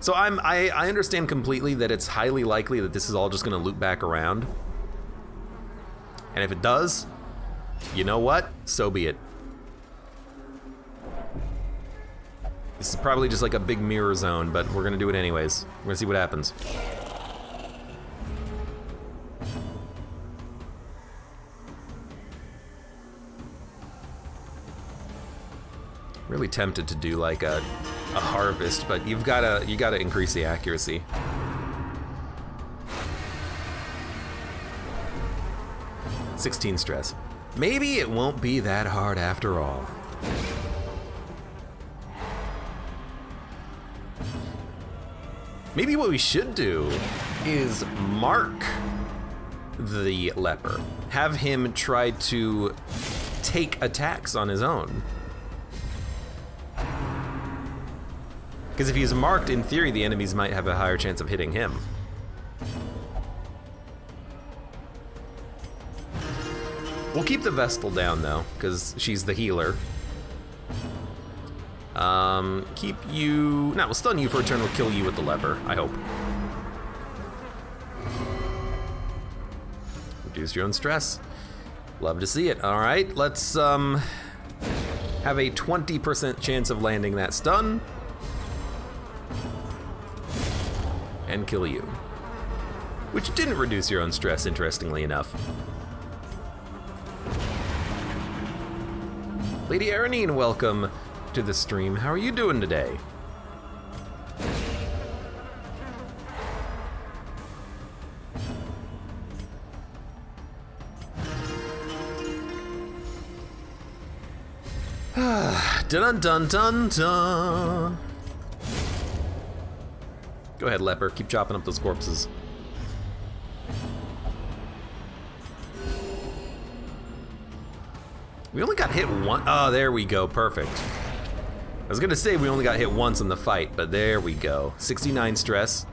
So I understand completely that it's highly likely that this is all just gonna loop back around. And if it does, you know what? So be it. This is probably just like a big mirror zone, but we're gonna do it anyways. We're gonna see what happens. Really tempted to do like a harvest, but you gotta increase the accuracy. $16 stress. Maybe it won't be that hard after all. Maybe what we should do is mark the leper. Have him try to take attacks on his own. Because if he's marked, in theory, the enemies might have a higher chance of hitting him. We'll keep the Vestal down, though, because she's the healer. Keep you... No, we'll stun you for a turn, we'll kill you with the leper, I hope. Reduce your own stress. Love to see it. All right, let's have a 20% chance of landing that stun. And kill you. Which didn't reduce your own stress, interestingly enough. Lady Aranine, welcome to the stream. How are you doing today? Dun dun dun dun. Go ahead, leper. Keep chopping up those corpses. We only got hit one. Oh, there we go. Perfect. I was gonna say we only got hit once in the fight, but there we go. 69 stress.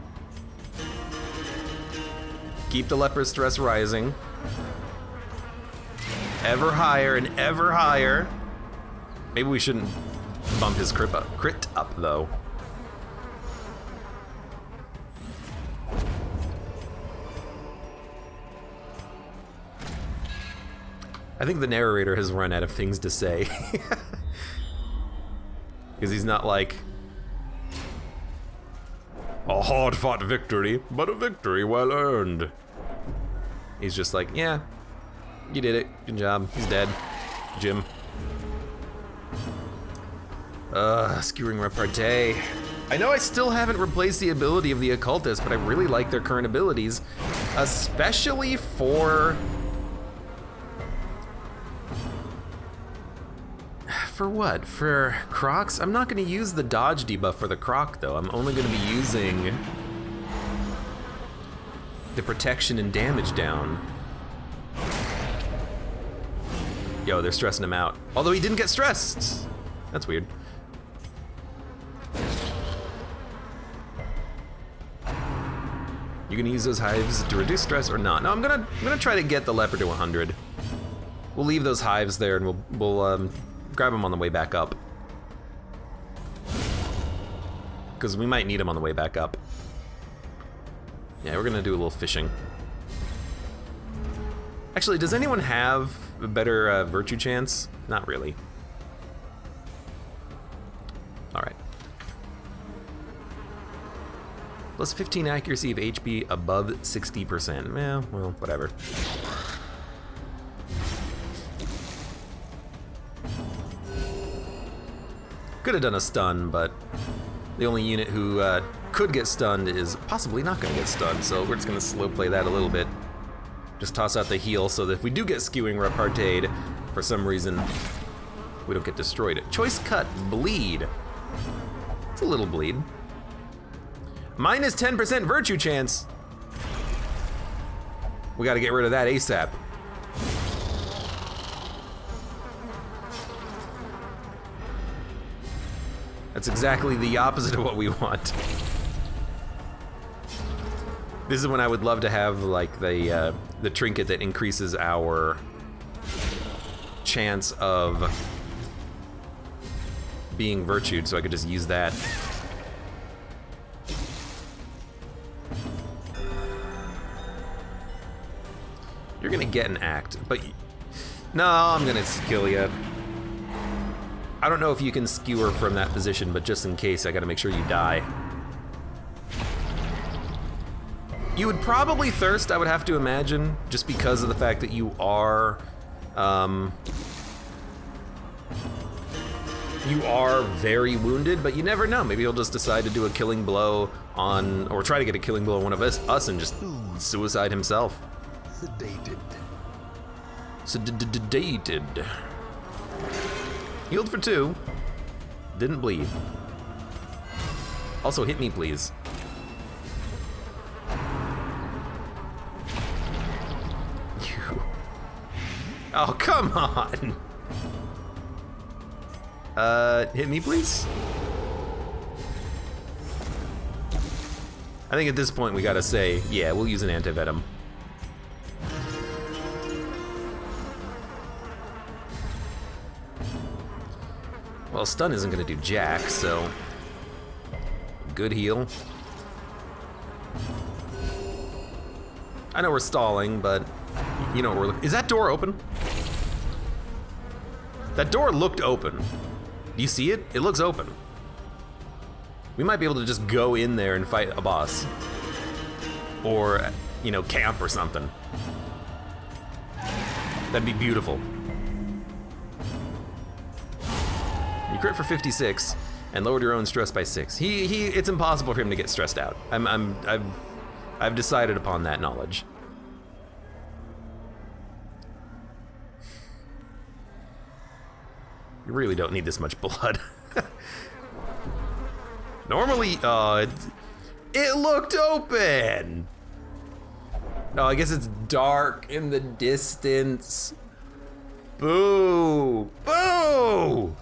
Keep the leper's stress rising. Ever higher and ever higher. Maybe we shouldn't bump his crit up though. I think the narrator has run out of things to say. Because he's not like, a hard-fought victory, but a victory well earned. He's just like, yeah, you did it, good job, he's dead, Jim. Skewering repartee. I know I still haven't replaced the ability of the occultist, but I really like their current abilities, especially for what? For Crocs? I'm not gonna use the dodge debuff for the Croc though. I'm only gonna be using the protection and damage down. Yo, they're stressing him out. Although he didn't get stressed. That's weird. You gonna use those hives to reduce stress or not? No, I'm gonna try to get the leper to 100. We'll leave those hives there and we'll grab them on the way back up. Because we might need them on the way back up. Yeah, we're gonna do a little fishing. Actually, does anyone have a better virtue chance? Not really. All right. Plus 15 accuracy of HP above 60%. Yeah, well, whatever. Could have done a stun, but the only unit who could get stunned is possibly not gonna get stunned, so we're just gonna slow play that a little bit. Just toss out the heal so that if we do get skewing repartee, for some reason, we don't get destroyed. Choice cut, bleed. It's a little bleed. Minus 10% virtue chance. We gotta get rid of that ASAP. That's exactly the opposite of what we want. This is when I would love to have like the trinket that increases our chance of being virtued, so I could just use that. You're gonna get an act, but no, I'm gonna kill you. I don't know if you can skewer from that position, but just in case, I gotta make sure you die. You would probably thirst, I would have to imagine, just because of the fact that you are very wounded, but you never know. Maybe he'll just decide to do a killing blow on, or try to get a killing blow on one of us and just suicide himself. Sedated. Sedated. Healed for 2. Didn't bleed. Also, hit me, please. Oh, come on! Hit me, please? I think at this point we gotta say, yeah, we'll use an antivenom. Well, stun isn't gonna do jack, so... Good heal. I know we're stalling, but... You know what we're looking... Is that door open? That door looked open. Do you see it? It looks open. We might be able to just go in there and fight a boss. Or, you know, camp or something. That'd be beautiful. You crit for 56 and lowered your own stress by 6. It's impossible for him to get stressed out. I've decided upon that knowledge. You really don't need this much blood. Normally, it looked open. No, I guess it's dark in the distance. Boo! Boo!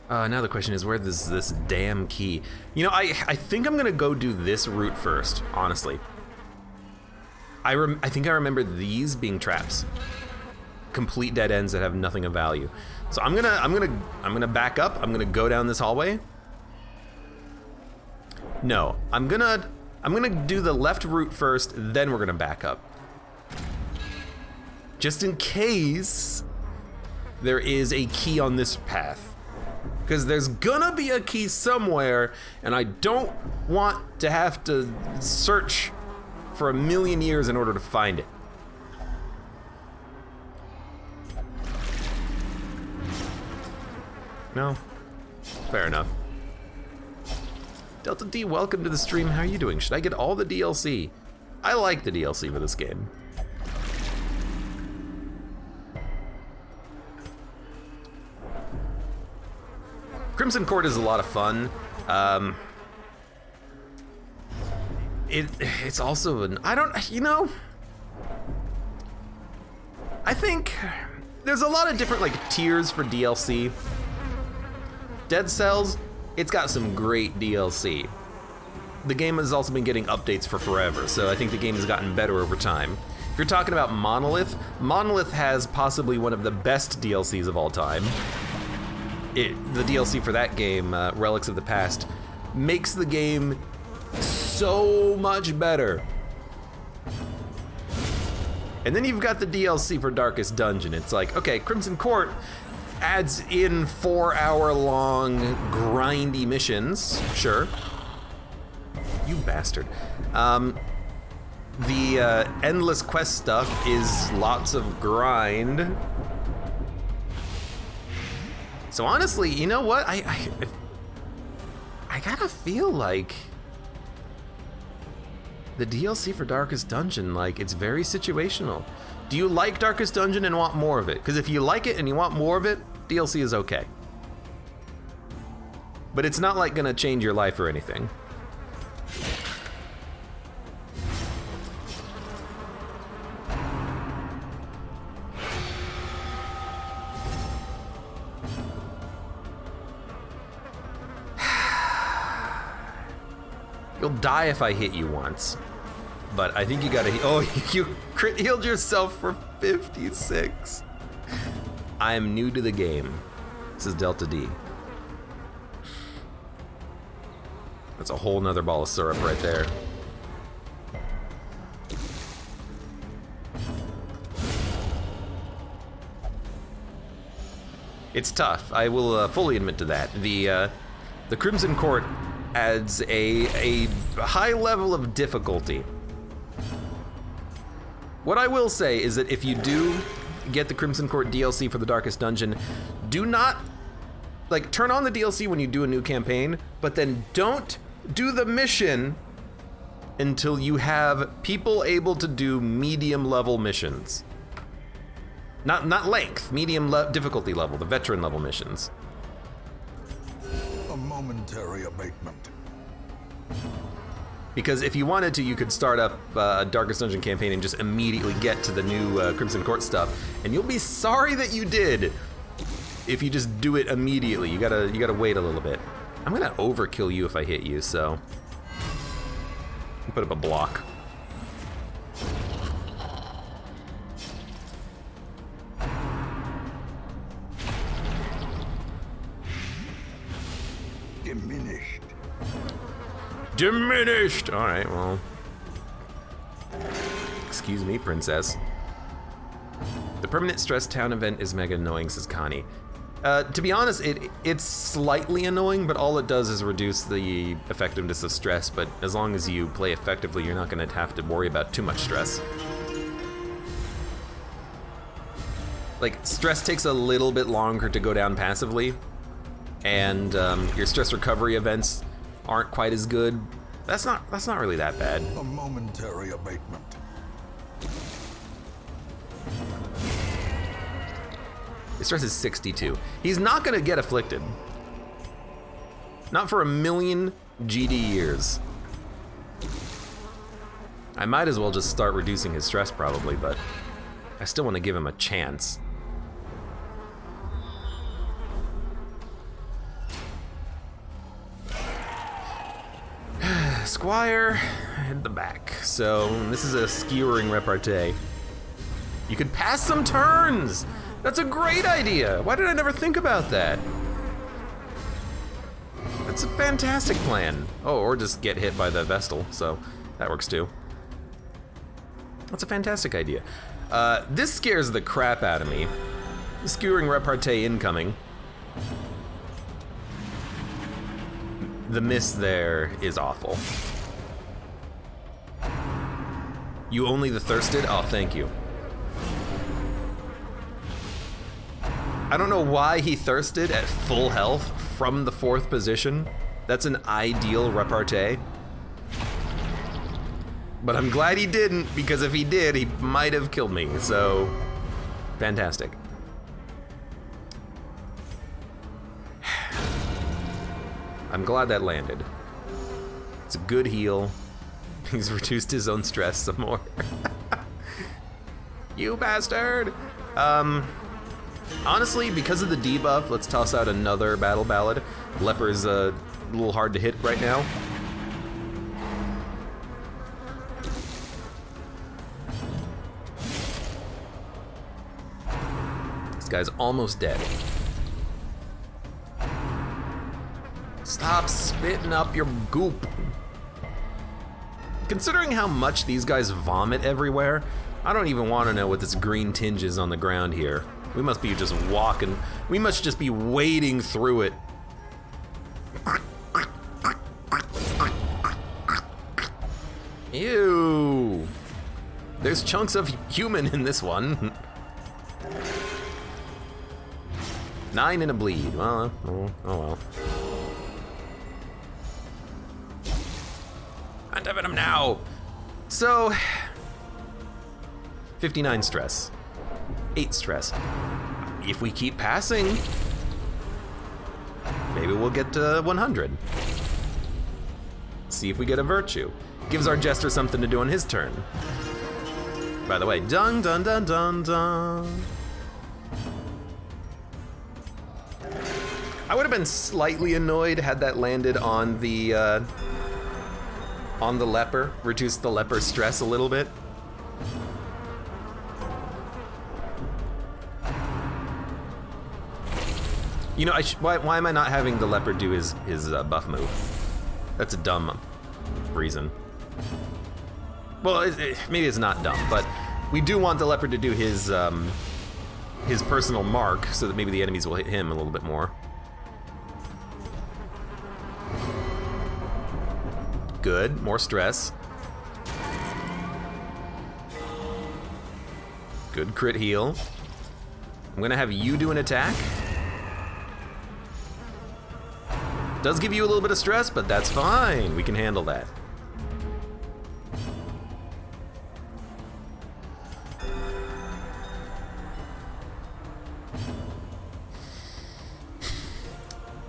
Now the question is, where is this damn key? You know, I think I'm gonna go do this route first, honestly. I think I remember these being traps. Complete dead ends that have nothing of value. So I'm gonna back up. I'm gonna go down this hallway. No, I'm gonna do the left route first, then we're gonna back up. Just in case there is a key on this path. Because there's gonna be a key somewhere, and I don't want to have to search for a million years in order to find it. No? Fair enough. Delta D, welcome to the stream. How are you doing? Should I get all the DLC? I like the DLC for this game. Crimson Court is a lot of fun. It's also an, I think there's a lot of different like tiers for DLC. Dead Cells, it's got some great DLC. The game has also been getting updates for forever, so I think the game has gotten better over time. If you're talking about Monolith, Monolith has possibly one of the best DLCs of all time. The DLC for that game, Relics of the Past, makes the game so much better. And then you've got the DLC for Darkest Dungeon. It's like, okay, Crimson Court adds in 4-hour-long grindy missions, sure. You bastard. The endless quest stuff is lots of grind. So honestly, you know what? I gotta feel like the DLC for Darkest Dungeon, like, it's very situational. Do you like Darkest Dungeon and want more of it? Because if you like it and you want more of it, DLC is okay. But it's not like gonna change your life or anything. You'll die if I hit you once. But I think you gotta, oh, you crit healed yourself for 56. I am new to the game. This is Delta D. That's a whole nother ball of syrup right there. It's tough. I will fully admit to that. The Crimson Court adds a high level of difficulty. What I will say is that if you do get the Crimson Court DLC for the Darkest Dungeon, do not, like, turn on the DLC when you do a new campaign, but then don't do the mission until you have people able to do medium level missions. Not length, medium difficulty level, the veteran level missions. A momentary abatement. Because if you wanted to, you could start up a Darkest Dungeon campaign and just immediately get to the new Crimson Court stuff, and you'll be sorry that you did if you just do it immediately. You gotta wait a little bit. I'm gonna overkill you if I hit you, so put up a block. Diminished! Alright, well. Excuse me, princess. The permanent stress town event is mega annoying, says Connie. To be honest, it's slightly annoying, but all it does is reduce the effectiveness of stress, but as long as you play effectively, you're not gonna have to worry about too much stress. Like, stress takes a little bit longer to go down passively, and your stress recovery events aren't quite as good. That's not really that bad. A momentary abatement. His stress is 62. He's not gonna get afflicted. Not for a million GD years. I might as well just start reducing his stress probably, but I still want to give him a chance. Squire, hit the back. So this is a skewering repartee. You could pass some turns. That's a great idea. Why did I never think about that? That's a fantastic plan. Oh, or just get hit by the Vestal, so that works too. That's a fantastic idea. This scares the crap out of me. Skewering repartee incoming. The miss there is awful. You only the thirsted? Oh, thank you. I don't know why he thirsted at full health from the 4th position. That's an ideal repartee. But I'm glad he didn't, because if he did, he might have killed me, so fantastic. I'm glad that landed. It's a good heal. He's reduced his own stress some more. You bastard! Honestly, because of the debuff, let's toss out another battle ballad. Leper's a little hard to hit right now. This guy's almost dead. Stop spitting up your goop. Considering how much these guys vomit everywhere, I don't even want to know what this green tinge is on the ground here. We must be just walking. We must just be wading through it. Ew. There's chunks of human in this one. 9 and a bleed. Well, oh well. I'm having him now. So, 59 stress. 8 stress. If we keep passing, maybe we'll get to 100. See if we get a virtue. Gives our jester something to do on his turn. By the way, dun dun dun dun dun. I would have been slightly annoyed had that landed on the leper, reduced the leper's stress a little bit. You know, why am I not having the leper do his buff move? That's a dumb reason. Well, maybe it's not dumb, but we do want the leper to do his his personal mark so that maybe the enemies will hit him a little bit more. Good, more stress. Good crit heal. I'm gonna have you do an attack. Does give you a little bit of stress, but that's fine. We can handle that.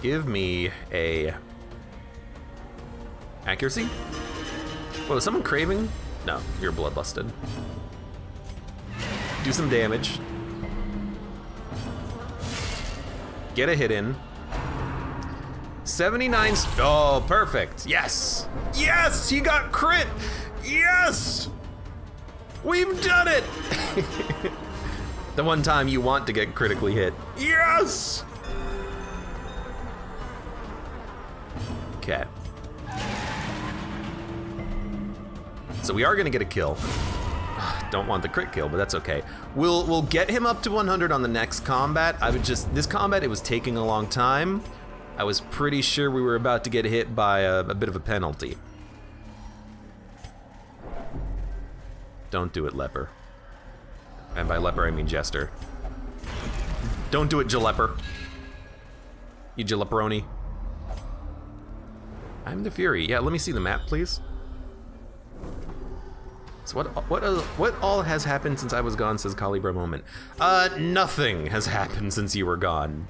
Give me a accuracy. Whoa, is someone craving? No, you're bloodlusted. Do some damage. Get a hit in. 79. Oh, perfect. Yes. Yes, he got crit. Yes. We've done it. The one time you want to get critically hit. Yes. Okay. So we are gonna get a kill. Don't want the crit kill, but that's okay. We'll get him up to 100 on the next combat. This combat, it was taking a long time. I was pretty sure we were about to get hit by a bit of a penalty. Don't do it, Leper. And by Leper, I mean Jester. Don't do it, Jaleper. You Jaleperoni. I'm the Fury. Yeah, let me see the map, please. So what all has happened since I was gone, says Calibra Moment. Nothing has happened since you were gone.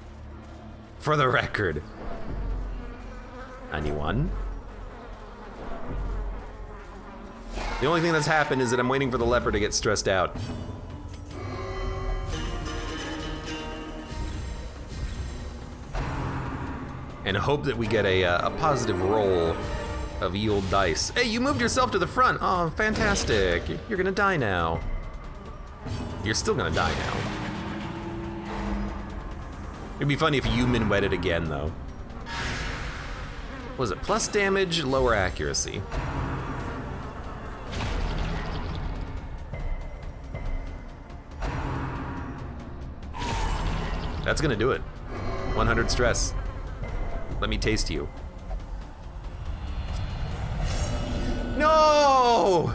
For the record. 91. The only thing that's happened is that I'm waiting for the leper to get stressed out. And hope that we get a positive roll of ye old dice. Hey, you moved yourself to the front. Oh, fantastic. You're gonna die now. You're still gonna die now. It'd be funny if you minueted again, though. Was it plus damage, lower accuracy? That's gonna do it. 100 stress. Let me taste you. No!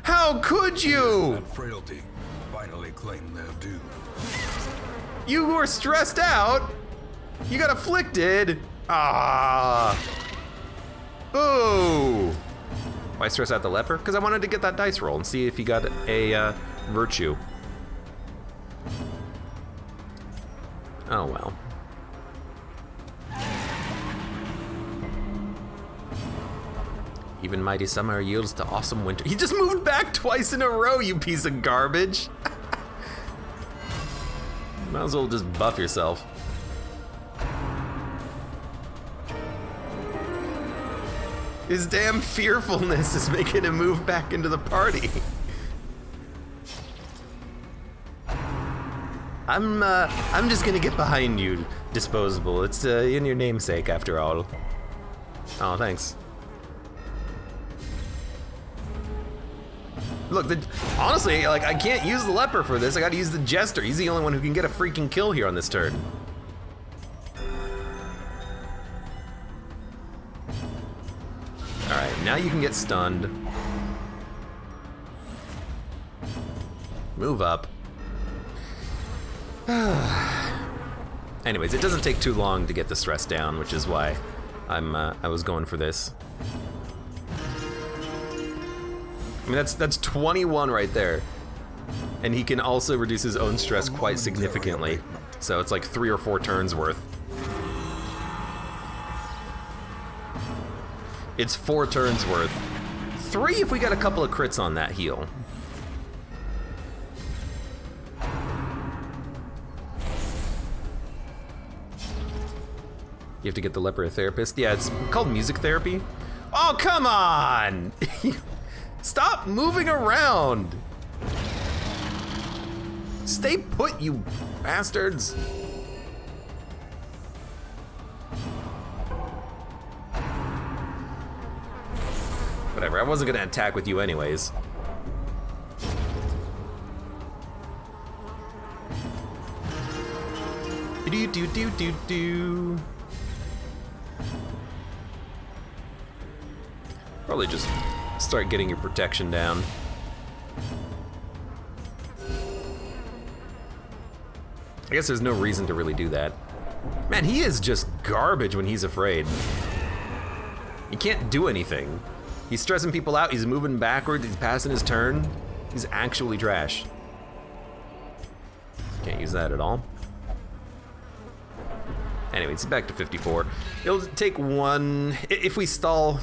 How could you? And frailty finally claim their due. You were stressed out. You got afflicted. Ah. Boo. Why stress out the leper? Because I wanted to get that dice roll and see if he got a virtue. Oh well. Even mighty summer yields to awesome winter. He just moved back twice in a row, you piece of garbage. Might as well just buff yourself. His damn fearfulness is making him move back into the party. I'm just gonna get behind you, Disposable. It's in your namesake, after all. Oh, thanks. Look, honestly, like, I can't use the leper for this. I gotta use the Jester. He's the only one who can get a freaking kill here on this turn. All right, now you can get stunned. Move up. Anyways, it doesn't take too long to get the stress down, which is why I was going for this. I mean, that's 21 right there. And he can also reduce his own stress quite significantly. So it's like 3 or 4 turns worth. It's 4 turns worth. 3 if we got a couple of crits on that heal. You have to get the leper a therapist. Yeah, it's called music therapy. Oh, come on! Stop moving around! Stay put, you bastards! Whatever, I wasn't gonna attack with you anyways. do do do do. Probably just start getting your protection down. I guess there's no reason to really do that. Man, he is just garbage when he's afraid. He can't do anything. He's stressing people out, he's moving backwards, he's passing his turn. He's actually trash. Can't use that at all. Anyway, it's back to 54. It'll take one, if we stall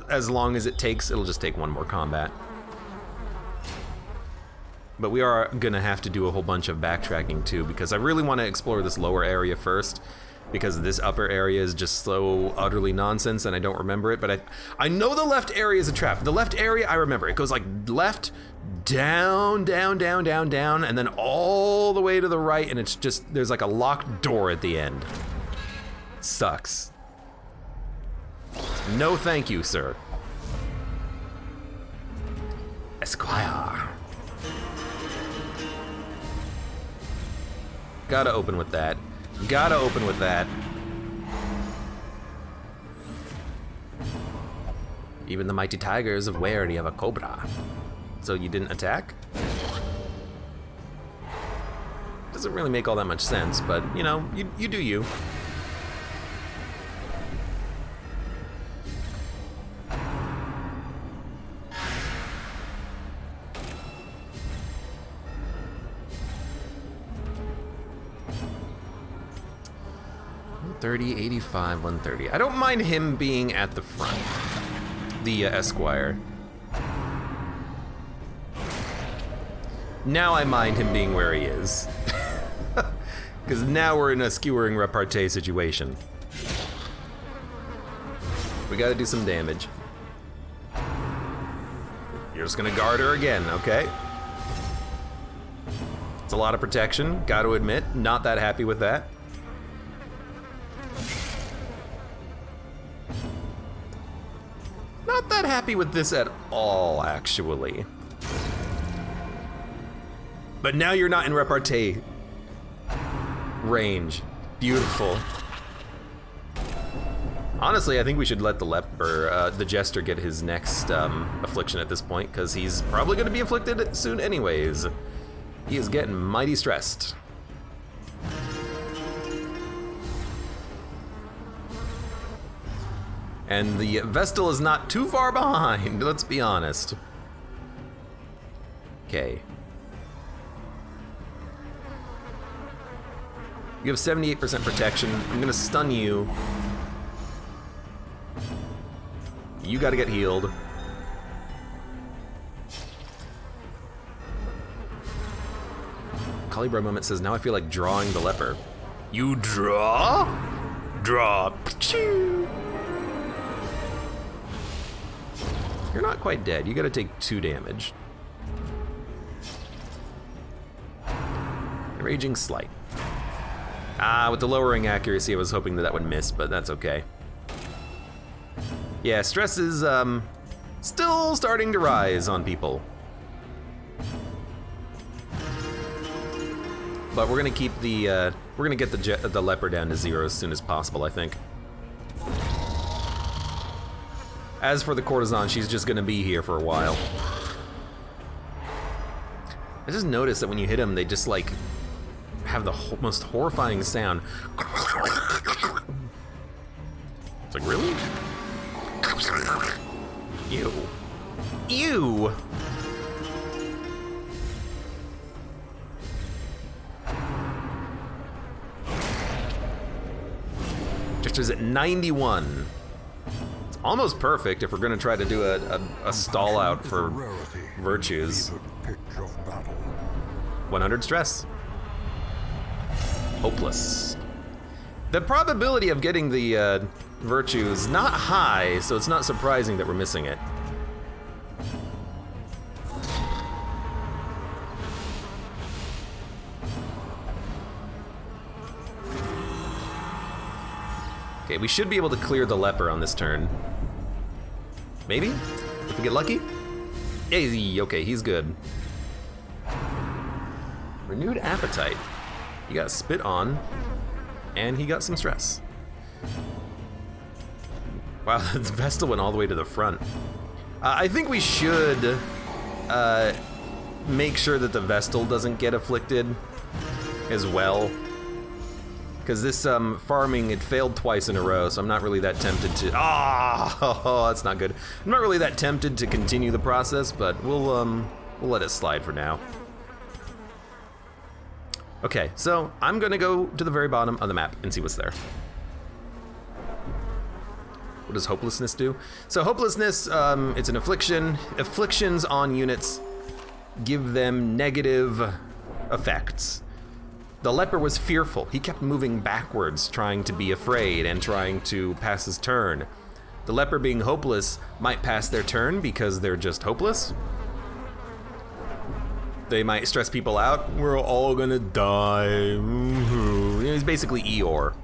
as long as it takes, it'll just take one more combat. But we are gonna have to do a whole bunch of backtracking too, because I really want to explore this lower area first, because this upper area is just so utterly nonsense and I don't remember it, but I know the left area is a trap. The left area, I remember. It goes like left, down, down, down, down, down, and then all the way to the right, and it's just, there's like a locked door at the end. Sucks. No thank you, sir. Esquire. Gotta open with that. Gotta open with that. Even the mighty tigers are wary of a cobra. So you didn't attack? Doesn't really make all that much sense, but you know, you do you. $30, $85, $130. I don't mind him being at the front. The Esquire. Now I mind him being where he is. Because now we're in a skewering repartee situation. We gotta do some damage. You're just gonna guard her again, okay? It's a lot of protection, gotta admit. Not that happy with that. Not that happy with this at all, actually. But now you're not in repartee range. Beautiful. Honestly, I think we should let the leper, the jester, get his next affliction at this point, because he's probably going to be afflicted soon anyways. He is getting mighty stressed. And the Vestal is not too far behind, let's be honest. Okay. You have 78% protection. I'm gonna stun you. You gotta get healed. Calibra moment says, now I feel like drawing the leper. You draw? Draw. You're not quite dead. You gotta take 2 damage. Raging Slight. Ah, with the lowering accuracy, I was hoping that would miss, but that's okay. Yeah, stress is still starting to rise on people. But we're gonna keep the we're gonna get the leper down to 0 as soon as possible, I think. As for the courtesan, she's just gonna be here for a while. I just noticed that when you hit them, they just like have the most horrifying sound. It's like, really? Ew. Ew! Jester's at 91. It's almost perfect if we're gonna try to do a stall out for virtues. 100 stress. Hopeless. The probability of getting the virtue is not high, so it's not surprising that we're missing it. Okay, we should be able to clear the leper on this turn. Maybe? If we get lucky? Hey, okay, he's good. Renewed appetite. You got spit on. And he got some stress. Wow, the Vestal went all the way to the front. I think we should make sure that the Vestal doesn't get afflicted as well. Because this farming, it failed twice in a row, so I'm not really that tempted to... Oh, that's not good. I'm not really that tempted to continue the process, but we'll let it slide for now. Okay, so I'm gonna go to the very bottom of the map and see what's there. What does hopelessness do? So hopelessness, it's an affliction. Afflictions on units give them negative effects. The leper was fearful. He kept moving backwards, trying to be afraid and trying to pass his turn. The leper being hopeless might pass their turn because they're just hopeless. They might stress people out. We're all gonna die. He's basically Eeyore.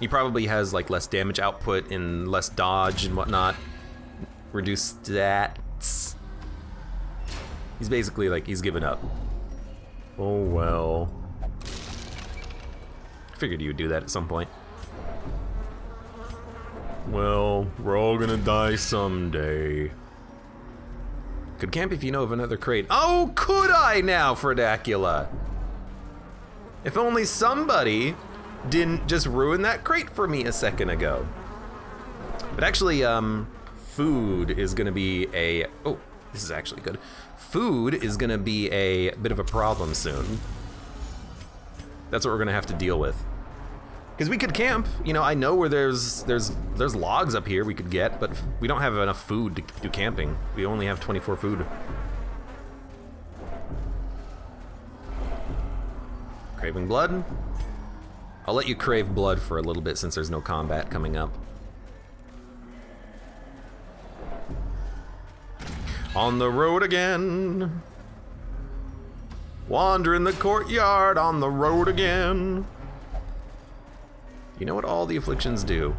He probably has like less damage output and less dodge and whatnot. Reduced stats. He's basically like, he's given up. Oh well. Figured you would do that at some point. Well, we're all gonna die someday. Could camp if you know of another crate. Oh, could I now, Fredacula? If only somebody didn't just ruin that crate for me a second ago. But actually, food is gonna be a... Oh, this is actually good. Food is gonna be a bit of a problem soon. That's what we're gonna have to deal with. Because we could camp, you know, I know where there's logs up here we could get, but we don't have enough food to do camping. We only have 24 food. Craving blood? I'll let you crave blood for a little bit since there's no combat coming up. On the road again. Wandering the courtyard on the road again. You know what all the afflictions do?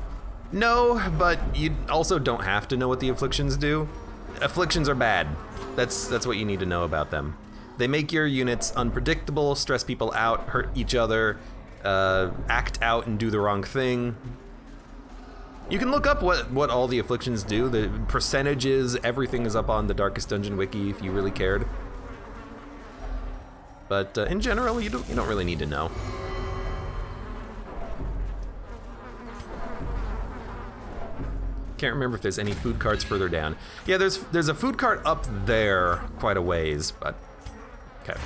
No, but you also don't have to know what the afflictions do. Afflictions are bad. That's what you need to know about them. They make your units unpredictable, stress people out, hurt each other, act out and do the wrong thing. You can look up what all the afflictions do. The percentages, everything is up on the Darkest Dungeon wiki if you really cared. But in general, you don't really need to know. Can't remember if there's any food carts further down. Yeah, there's a food cart up there quite a ways, but okay.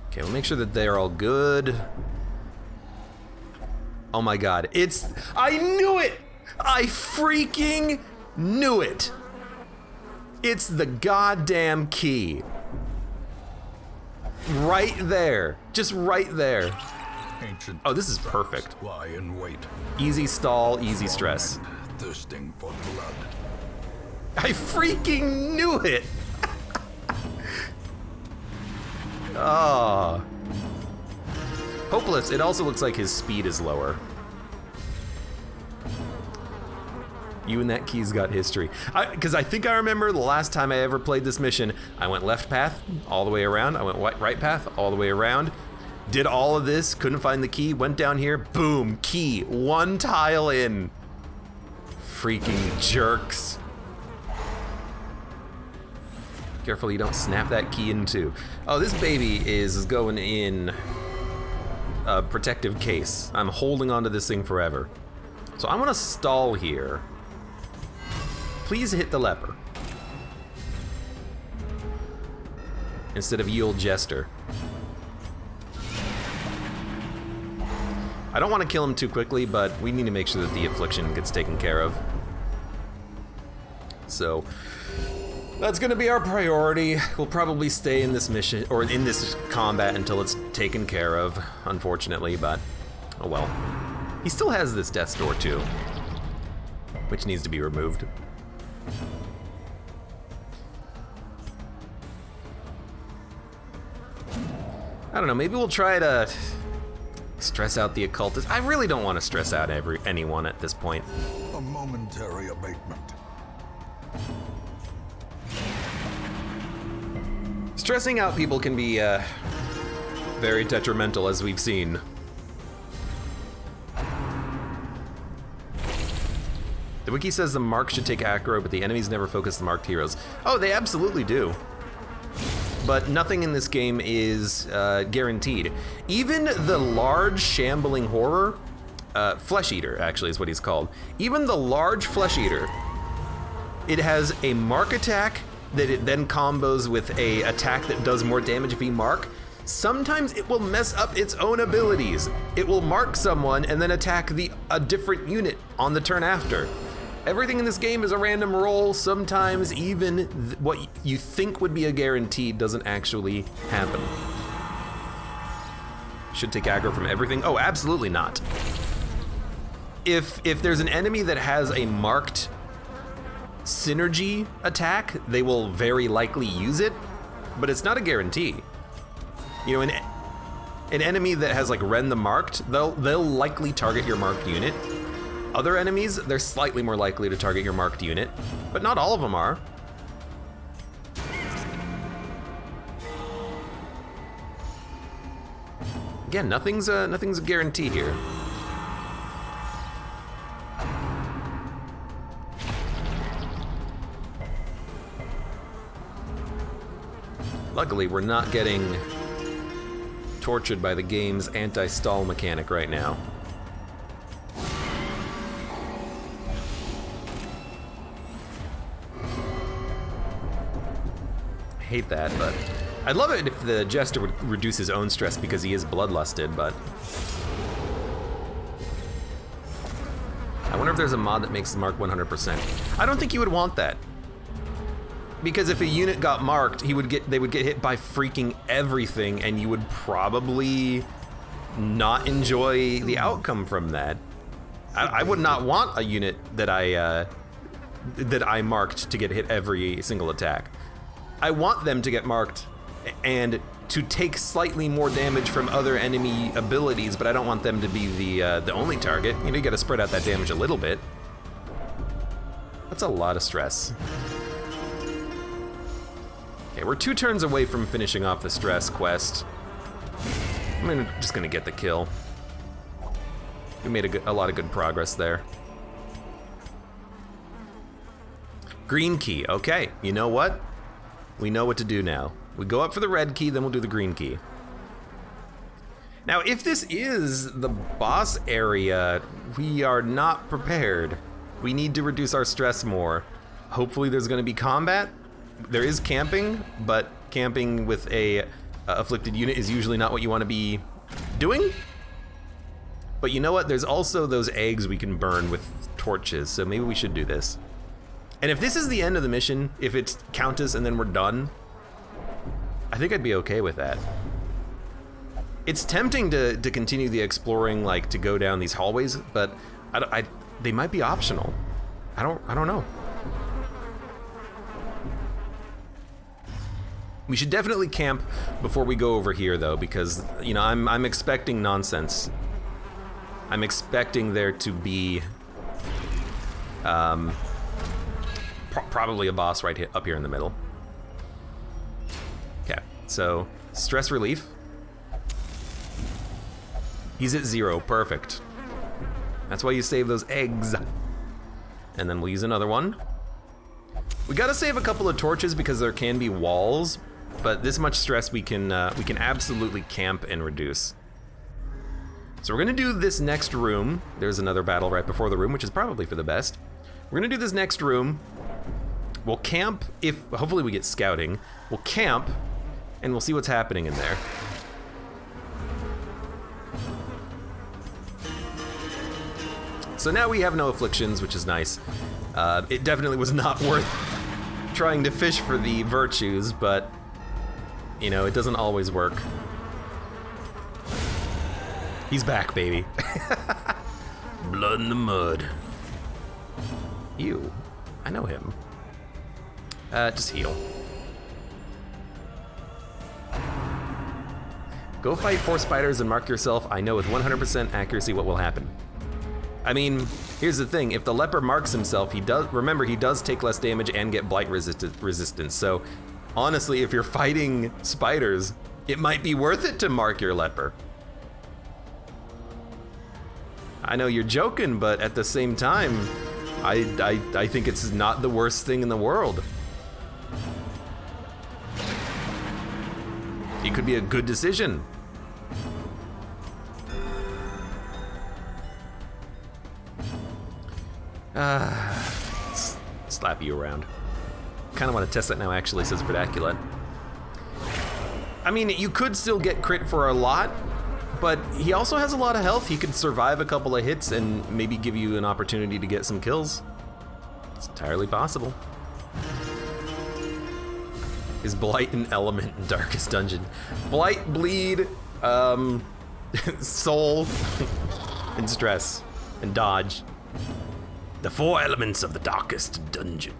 Okay, we'll make sure that they're all good. Oh my god, I knew it! I freaking knew it! It's the goddamn key. Right there, just right there. Ancient Oh, this is perfect. lie in wait. Easy stall, easy stress. Thirsting for blood. I freaking knew it! Oh. Hopeless, it also looks like his speed is lower. You and that key's got history. Because I think I remember the last time I ever played this mission, I went left path all the way around, I went right path all the way around, did all of this, couldn't find the key, went down here, boom, key, one tile in. Freaking jerks. Careful you don't snap that key in two. Oh, this baby is going in a protective case. I'm holding onto this thing forever. So I'm gonna stall here. Please hit the leper. Instead of ye old jester. I don't want to kill him too quickly, but we need to make sure that the affliction gets taken care of. So that's gonna be our priority. We'll probably stay in this mission, or in this combat until it's taken care of, unfortunately, but oh well. He still has this death's door too, which needs to be removed. I don't know, maybe we'll try to stress out the occultist. I really don't want to stress out anyone at this point. A momentary abatement. Stressing out people can be Very detrimental, as we've seen. The wiki says the mark should take aggro, but the enemies never focus the marked heroes. Oh, they absolutely do. But nothing in this game is guaranteed. Even the large shambling horror, Flesh Eater actually is what he's called. Even the large Flesh Eater, it has a mark attack that it then combos with a attack that does more damage if you mark. Sometimes it will mess up its own abilities. It will mark someone and then attack a different unit on the turn after. Everything in this game is a random roll. Sometimes even what you think would be a guarantee doesn't actually happen. Should take aggro from everything? Oh, absolutely not. If there's an enemy that has a marked synergy attack, they will very likely use it, but it's not a guarantee. You know, an enemy that has like Rend the Marked, they'll likely target your marked unit. Other enemies, they're slightly more likely to target your marked unit, but not all of them are. Again, nothing's a guarantee here. Luckily, we're not getting tortured by the game's anti-stall mechanic right now. Hate that, but I'd love it if the Jester would reduce his own stress because he is bloodlusted, but I wonder if there's a mod that makes the mark 100%. I don't think you would want that. Because if a unit got marked, they would get hit by freaking everything, and you would probably not enjoy the outcome from that. I would not want a unit that I marked to get hit every single attack. I want them to get marked and to take slightly more damage from other enemy abilities, but I don't want them to be the only target. You know, you gotta spread out that damage a little bit. That's a lot of stress. Okay, we're 2 turns away from finishing off the stress quest. I'm just gonna get the kill. We made a lot of good progress there. Green key, okay, you know what? We know what to do now. We go up for the red key, then we'll do the green key. Now, if this is the boss area, we are not prepared. We need to reduce our stress more. Hopefully there's gonna be combat. There is camping, but camping with a afflicted unit is usually not what you wanna be doing. But you know what? There's also those eggs we can burn with torches, so maybe we should do this. And if this is the end of the mission, if it's Countess and then we're done, I think I'd be okay with that. It's tempting to continue the exploring, like to go down these hallways, but they might be optional. I don't know. We should definitely camp before we go over here, though, because you know I'm expecting nonsense. I'm expecting there to be probably a boss right up here in the middle. Okay, so stress relief. He's at 0, perfect. That's why you save those eggs. And then we'll use another one. We gotta save a couple of torches because there can be walls, but this much stress we can absolutely camp and reduce. So we're gonna do this next room. There's another battle right before the room, which is probably for the best. We're gonna do this next room. We'll camp hopefully we get scouting. We'll camp and we'll see what's happening in there. So now we have no afflictions, which is nice. It definitely was not worth trying to fish for the virtues, but you know, it doesn't always work. He's back, baby. Blood in the mud. Ew, I know him. Just heal. Go fight 4 spiders and mark yourself. I know with 100% accuracy what will happen. I mean, here's the thing. If the leper marks himself, he does take less damage and get blight resistance. So honestly, if you're fighting spiders, It might be worth it to mark your leper. I know you're joking, but at the same time, I think it's not the worst thing in the world. It could be a good decision. Slap you around. Kind of want to test that now, actually, says Vernacular. I mean, you could still get crit for a lot, but he also has a lot of health. He could survive a couple of hits and maybe give you an opportunity to get some kills. It's entirely possible. Is Blight an element in Darkest Dungeon? Blight, Bleed, Soul, and Stress, and Dodge. The 4 elements of the Darkest Dungeon.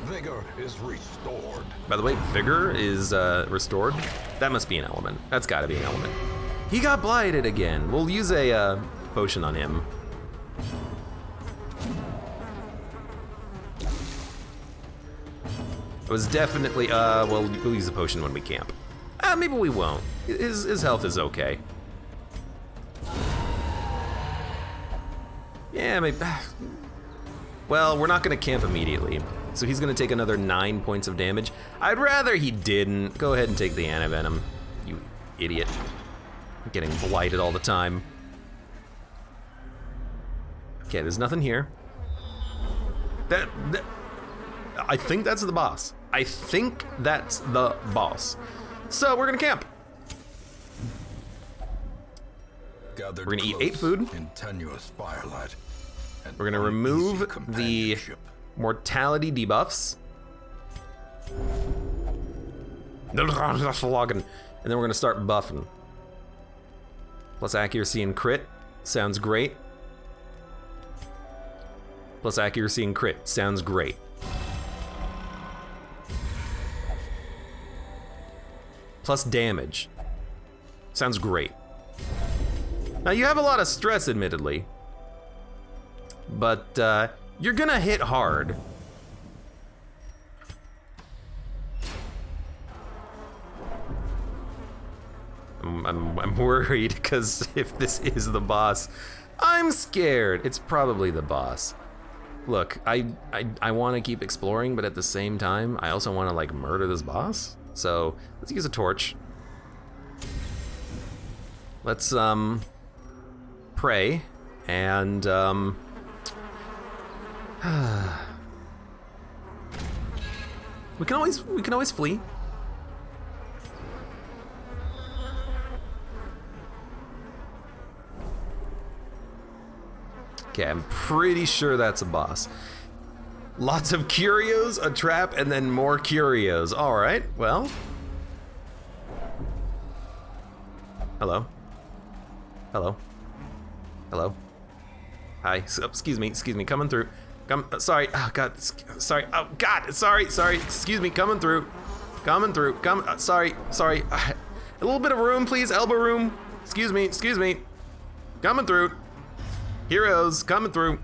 Vigor is restored. By the way, Vigor is restored. That must be an element. That's gotta be an element. He got blighted again. We'll use a potion on him. It was definitely, well, we'll use a potion when we camp. Maybe we won't. His health is okay. Yeah, maybe. Well, we're not gonna camp immediately, so he's gonna take another 9 points of damage. I'd rather he didn't. Go ahead and take the antivenom, you idiot. I'm getting blighted all the time. Okay, there's nothing here. I think that's the boss. I think that's the boss. So we're gonna camp. Gathered We're gonna eat close 8 food. in tenuous firelight. and We're gonna uneasy remove the companionship. mortality debuffs. And then we're gonna start buffing. Plus accuracy and crit, sounds great. Plus accuracy and crit, sounds great. Plus damage, sounds great. Now you have a lot of stress, admittedly, but you're gonna hit hard. I'm worried because if this is the boss, I'm scared. It's probably the boss. Look, I want to keep exploring, but at the same time, I also want to like murder this boss. So let's use a torch. Let's pray and we can always flee. Okay, I'm pretty sure that's a boss. Lots of curios, a trap, and then more curios. All right, well. Hello. Hello. Hello. Hi, excuse me, coming through. Sorry, oh God, sorry, oh God, sorry, excuse me, coming through. Sorry. A little bit of room, please, elbow room. Excuse me. Coming through. Heroes, coming through.